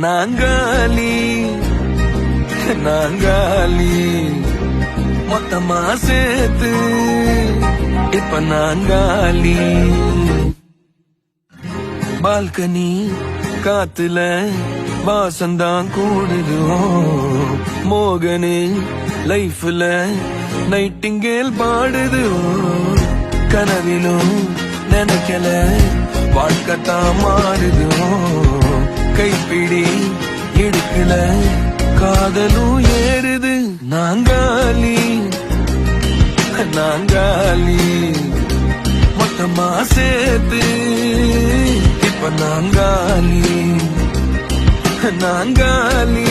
நாங்காலி நாங்காலி மொத்தமா சேர்த்து இப்ப நாங்காலி. பால்கனி காத்துல வாசந்தான் கூடுதோ மோகனே லைஃப்ல நைட்டிங்கேல் பாடுது. கனவிலும் நினைக்கல வாழ்க்கத்தான் மாறுதோ கைப்பிடி இடுக்கல காதலும் ஏறுது. நாங்காலி நாங்காலி மொத்தமா சேர்த்து இப்ப நாங்காலி நாங்காலி.